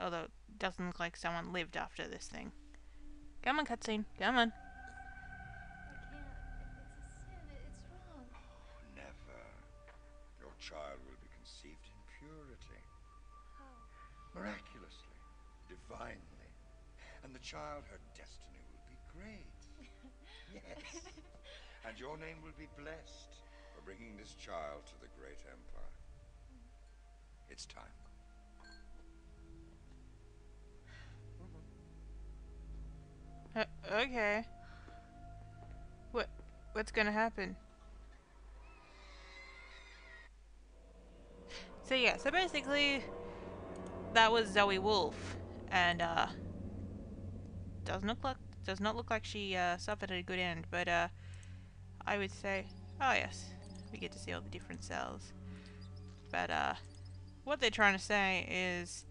although it doesn't look like someone lived after this thing. Come on, cutscene. Come on. I can't. It's a sin. It's wrong. Oh, never. Your child will be conceived in purity, How? miraculously, divinely. And the child, her destiny will be great. Yes. And your name will be blessed for bringing this child to the great empire. It's time. Okay. What's gonna happen? So yeah, so basically that was Zoe Wolf, and does not look like she suffered a good end, but I would say, oh yes, we get to see all the different cells. But what they're trying to say is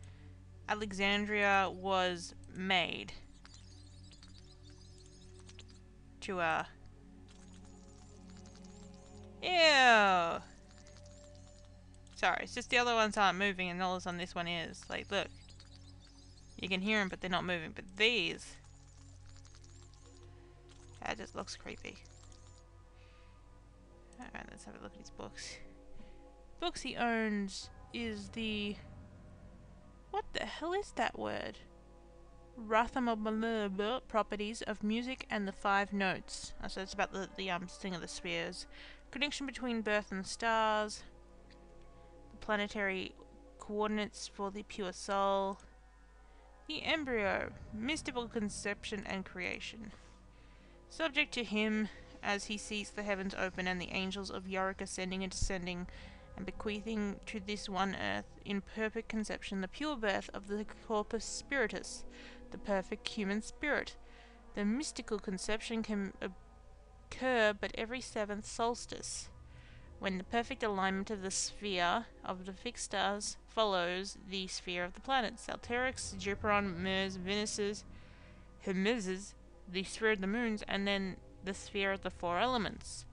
Alexandria was made to ew. Sorry, it's just the other ones aren't moving and all of a sudden this one is. Like, look. You can hear them, but they're not moving. But these... that just looks creepy. Alright, let's have a look at his books. Books he owns is the... what the hell is that word? Rathamabala properties of music and the 5 notes. Oh, so it's about the sing of the spheres. Connection between birth and stars. The planetary coordinates for the pure soul. The embryo, mystical conception and creation. Subject to him as he sees the heavens open and the angels of Yorick ascending and descending and bequeathing to this one earth in perfect conception the pure birth of the corpus spiritus, the perfect human spirit. The mystical conception can occur but every 7th solstice, when the perfect alignment of the sphere of the fixed stars follows the sphere of the planets. Alterix, Jupiteron, Mars, Venus, Hermes, the sphere of the moons, and then the sphere of the 4 elements.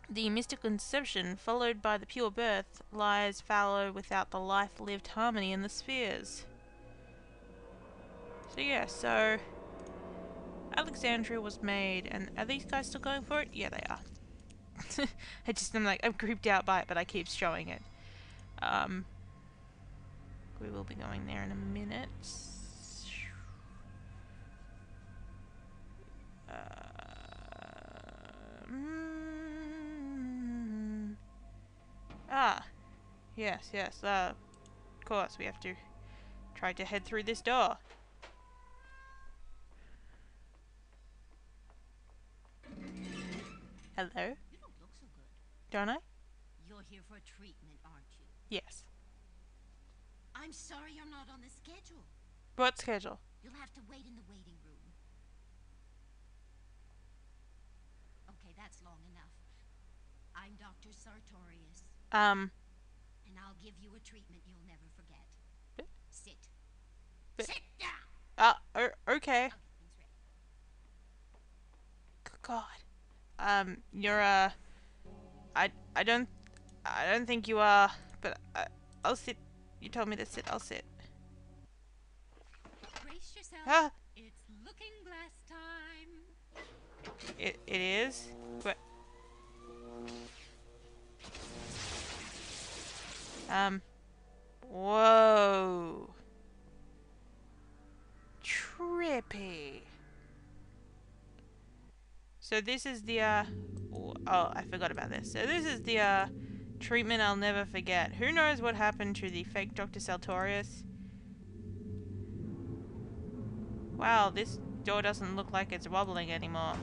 The mystical conception, followed by the pure birth, lies fallow without the life-lived harmony in the spheres. So yeah, so Alexandria was made, and are these guys still going for it? Yeah, they are. I'm creeped out by it, but I keep showing it. We will be going there in a minute. Yes, of course, we have to try to head through this door. Hello? You don't look so good. Don't I? You're here for a treatment, aren't you? Yes. I'm sorry you're not on the schedule. What schedule? You'll have to wait in the waiting room. Okay, that's long enough. I'm Dr. Sartorius. And I'll give you a treatment you'll never forget. Sit. Sit down! Okay. I'll get things ready. God. You're, I don't think you are, but I'll sit. You told me to sit, I'll sit. Brace yourself. Ah! It's looking glass time. It is? But... whoa. Trippy. So this is the, oh, I forgot about this. So this is the, treatment I'll never forget. Who knows what happened to the fake Dr. Sartorius? Wow, this door doesn't look like it's wobbling anymore.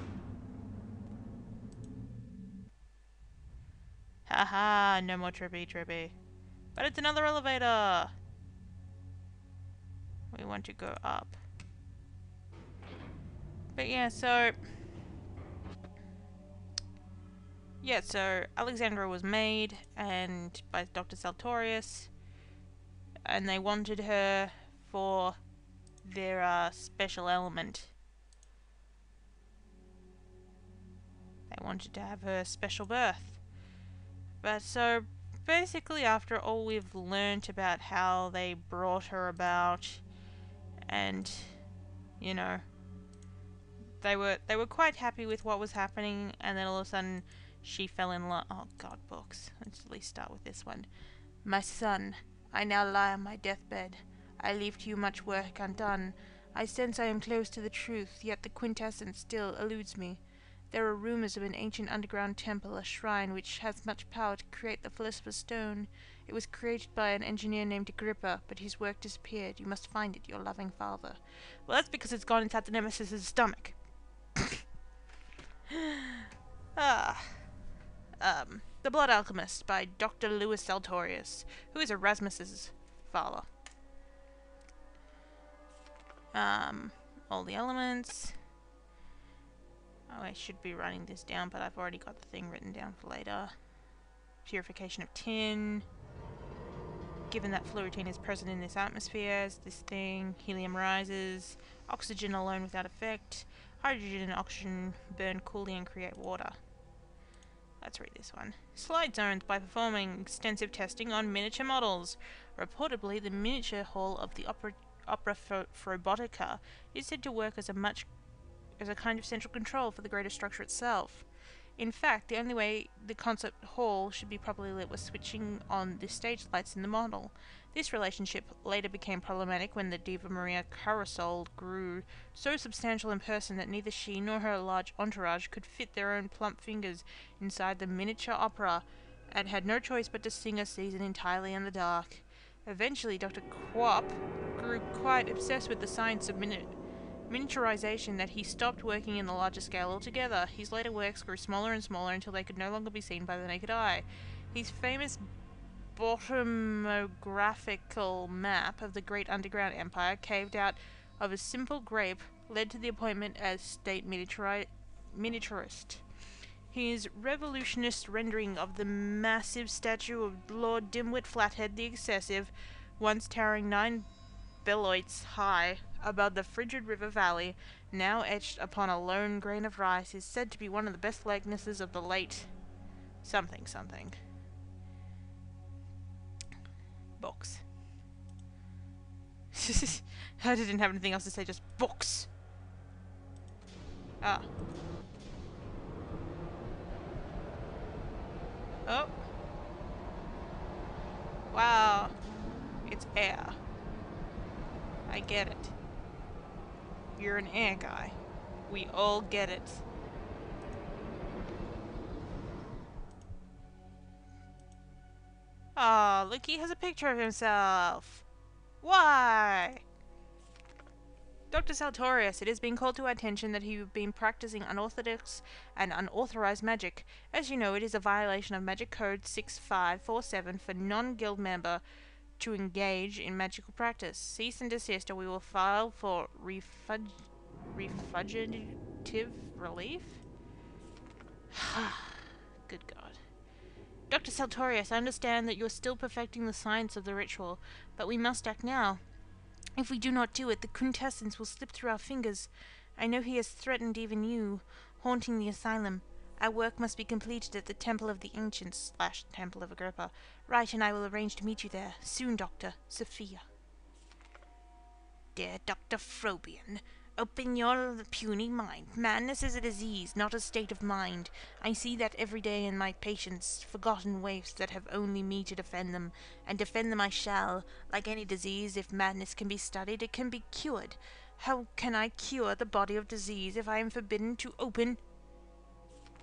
Haha, no more trippy. But it's another elevator! We want to go up. But yeah, so... yeah, so Alexandra was made and by Dr. Sartorius, and they wanted her for their special element. They wanted to have her special birth. But so basically, after all we've learnt about how they brought her about, and you know, they were quite happy with what was happening, and then all of a sudden she fell in love. Oh God, books. Let's at least start with this one. My son, I now lie on my deathbed. I leave to you much work undone. I sense I am close to the truth, yet the quintessence still eludes me. There are rumors of an ancient underground temple, a shrine which has much power to create the philosopher's stone. It was created by an engineer named Agrippa, but his work disappeared. You must find it, your loving father. Well, that's because it's gone inside the Nemesis's stomach. ah. The Blood Alchemist by Dr. Louis Saltorius, who is Erasmus's father. All the elements. Oh, I should be writing this down, but I've already got the thing written down for later. Purification of tin. Given that fluorine is present in this atmosphere, as this thing, helium rises. Oxygen alone without effect. Hydrogen and oxygen burn coolly and create water. Let's read this one. Slide zones by performing extensive testing on miniature models. Reportedly, the miniature hall of the Opera Robotica is said to work as a kind of central control for the greater structure itself. In fact, the only way the concert hall should be properly lit was switching on the stage lights in the model. This relationship later became problematic when the Diva Maria Carasol grew so substantial in person that neither she nor her large entourage could fit their own plump fingers inside the miniature opera, and had no choice but to sing a season entirely in the dark. Eventually, Dr. Quap grew quite obsessed with the science of miniaturization that he stopped working in the larger scale altogether. His later works grew smaller and smaller until they could no longer be seen by the naked eye. His famous bottomographical map of the great underground empire, carved out of a simple grape, led to the appointment as state miniaturist. His revolutionist rendering of the massive statue of Lord Dimwit Flathead the Excessive, once towering 9 beloits high above the frigid river valley, now etched upon a lone grain of rice, is said to be one of the best likenesses of the late something. Books. I didn't have anything else to say, just books. Ah. Oh. Wow. It's air. I get it. You're an air guy. We all get it. Oh, look, he has a picture of himself. Why? Dr. Saltorius, it has been called to our attention that you have been practicing unorthodox and unauthorized magic. As you know, it is a violation of Magic Code 6547 for non-guild member to engage in magical practice. Cease and desist, or we will file for refugitive relief? Good God. Dr. Saltorius, I understand that you are still perfecting the science of the ritual, but we must act now. If we do not do it, the quintessence will slip through our fingers. I know he has threatened even you, haunting the asylum. Our work must be completed at the Temple of the Ancients / Temple of Agrippa. Write, and I will arrange to meet you there. Soon, Doctor. Sophia. Dear Dr. Frobian, open your puny mind. Madness is a disease, not a state of mind. I see that every day in my patients, forgotten waifs that have only me to defend them, and defend them I shall. Like any disease, if madness can be studied, it can be cured. How can I cure the body of disease if I am forbidden to open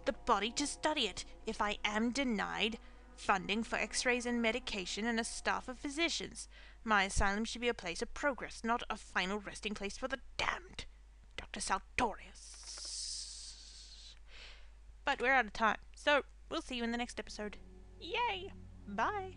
the body to study it? If I am denied funding for x-rays and medication and a staff of physicians? My asylum should be a place of progress, not a final resting place for the damned. Dr. Saltorius. But we're out of time, so we'll see you in the next episode. Yay! Bye!